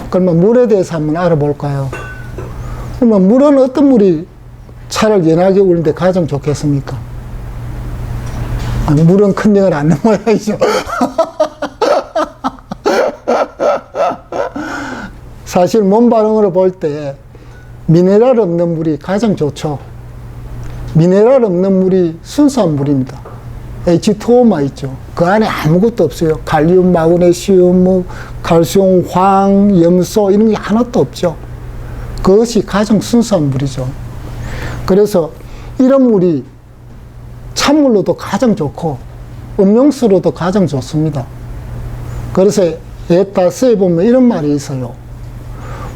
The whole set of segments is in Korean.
그러면 물에 대해서 한번 알아볼까요? 그러면 물은 어떤 물이 차를 연하게 우리는데 가장 좋겠습니까? 물은 큰 영을 안 넘어야죠. 사실 몸 반응으로 볼 때 미네랄 없는 물이 가장 좋죠. 미네랄 없는 물이 순수한 물입니다. H2O만 있죠. 그 안에 아무것도 없어요. 칼륨, 마그네슘, 뭐 칼슘, 황, 염소 이런 게 하나도 없죠. 그것이 가장 순수한 물이죠. 그래서 이런 물이 찬물로도 가장 좋고 음용수로도 가장 좋습니다. 그래서 에따스에 보면 이런 말이 있어요.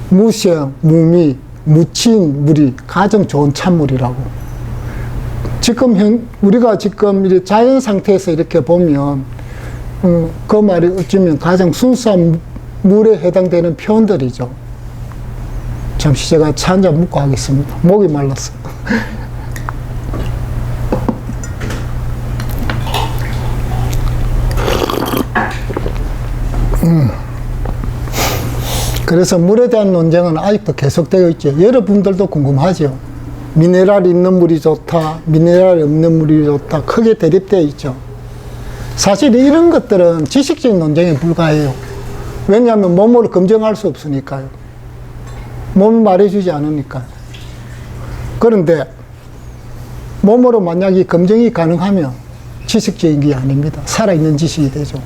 무생, 무미, 무친 물이 가장 좋은 찬물이라고. 지금 우리가 지금 자연 상태에서 이렇게 보면 그 말이 어쩌면 가장 순수한 물에 해당되는 표현들이죠. 잠시 제가 차 한잔 묵고 하겠습니다. 목이 말랐어. 그래서 물에 대한 논쟁은 아직도 계속되어 있죠. 여러분들도 궁금하죠. 미네랄 있는 물이 좋다, 미네랄 없는 물이 좋다, 크게 대립되어 있죠. 사실 이런 것들은 지식적인 논쟁에 불과해요. 왜냐하면 몸으로 검증할 수 없으니까요. 몸이 말해주지 않으니까요. 그런데 몸으로 만약에 검증이 가능하면 지식적인 게 아닙니다. 살아있는 지식이 되죠.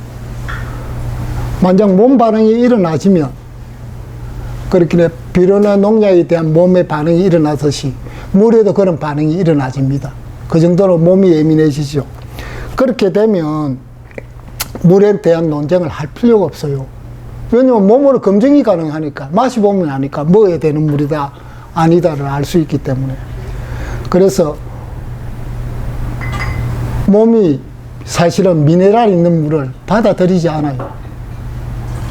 만약 몸 반응이 일어나지면 그렇게 비료나 농약에 대한 몸의 반응이 일어나듯이 물에도 그런 반응이 일어나집니다. 그 정도로 몸이 예민해지죠. 그렇게 되면 물에 대한 논쟁을 할 필요가 없어요. 왜냐하면 몸으로 검증이 가능하니까, 맛이 보면 아니까 먹어야 되는 물이다, 아니다를 알 수 있기 때문에. 그래서 몸이 사실은 미네랄 있는 물을 받아들이지 않아요.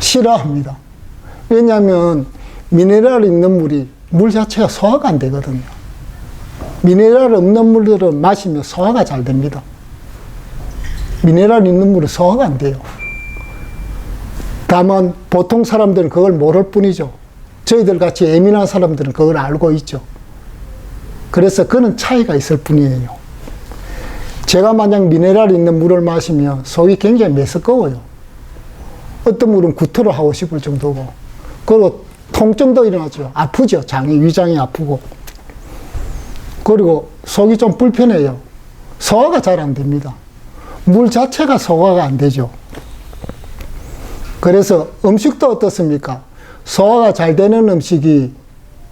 싫어합니다. 왜냐하면 미네랄 있는 물이 물 자체가 소화가 안 되거든요. 미네랄 없는 물들은 마시면 소화가 잘 됩니다. 미네랄 있는 물은 소화가 안 돼요. 다만 보통 사람들은 그걸 모를 뿐이죠. 저희들 같이 예민한 사람들은 그걸 알고 있죠. 그래서 그는 차이가 있을 뿐이에요. 제가 만약 미네랄 있는 물을 마시면 속이 굉장히 메스꺼워요. 어떤 물은 구토를 하고 싶을 정도고, 그리고 통증도 일어나죠. 아프죠. 장이, 위장이 아프고. 그리고 속이 좀 불편해요. 소화가 잘 안 됩니다. 물 자체가 소화가 안 되죠. 그래서 음식도 어떻습니까? 소화가 잘 되는 음식이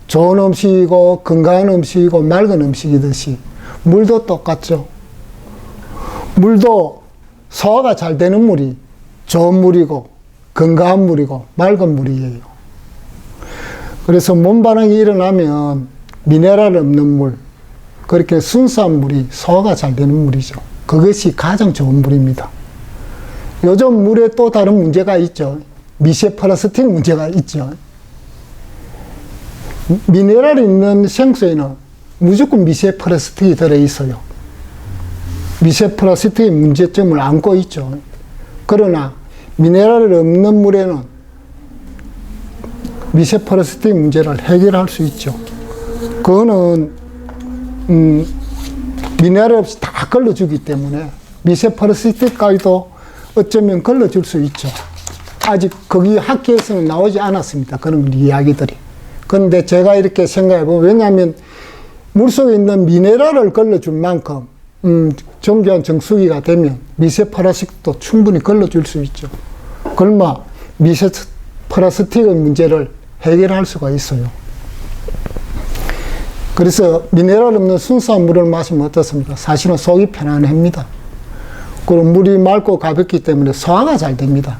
좋은 음식이고 건강한 음식이고 맑은 음식이듯이 물도 똑같죠. 물도 소화가 잘 되는 물이 좋은 물이고 건강한 물이고 맑은 물이에요. 그래서 몸 반응이 일어나면 미네랄 없는 물, 그렇게 순수한 물이 소화가 잘 되는 물이죠. 그것이 가장 좋은 물입니다. 요즘 물에 또 다른 문제가 있죠. 미세 플라스틱 문제가 있죠. 미네랄이 있는 생수에는 무조건 미세 플라스틱이 들어있어요. 미세 플라스틱의 문제점을 안고 있죠. 그러나 미네랄이 없는 물에는 미세 플라스틱 문제를 해결할 수 있죠. 그거는 미네랄 없이 다 걸러주기 때문에 미세 플라스틱까지도 어쩌면 걸러줄 수 있죠. 아직 거기 학계에서는 나오지 않았습니다. 그런 이야기들이. 그런데 제가 이렇게 생각해보면, 왜냐하면 물속에 있는 미네랄을 걸러줄 만큼 정교한 정수기가 되면 미세 플라스틱도 충분히 걸러줄 수 있죠. 그러면 미세 플라스틱의 문제를 해결할 수가 있어요. 그래서 미네랄 없는 순수한 물을 마시면 어떻습니까? 사실은 속이 편안합니다. 그리고 물이 맑고 가볍기 때문에 소화가 잘 됩니다.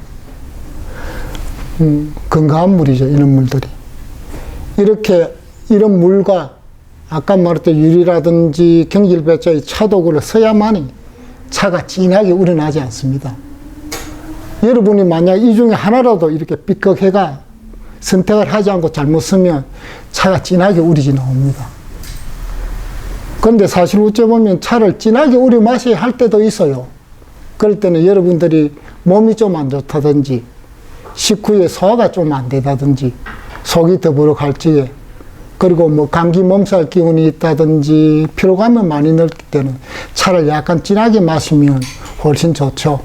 건강한 물이죠, 이런 물들이. 이런 물과 아까 말했던 유리라든지 경질배차의 차독을 써야만이 차가 진하게 우러나지 않습니다. 여러분이 만약 이 중에 하나라도 이렇게 삐걱해가 선택을 하지 않고 잘못 쓰면 차가 진하게 우리지 나옵니다. 그런데 사실 어쩌보면 차를 진하게 우려 마셔야 할 때도 있어요. 그럴 때는 여러분들이 몸이 좀 안 좋다든지 식후에 소화가 좀 안 되다든지 속이 더부룩 할 적에 그리고 뭐 감기 몸살 기운이 있다든지 피로감을 많이 느낄 때는 차를 약간 진하게 마시면 훨씬 좋죠.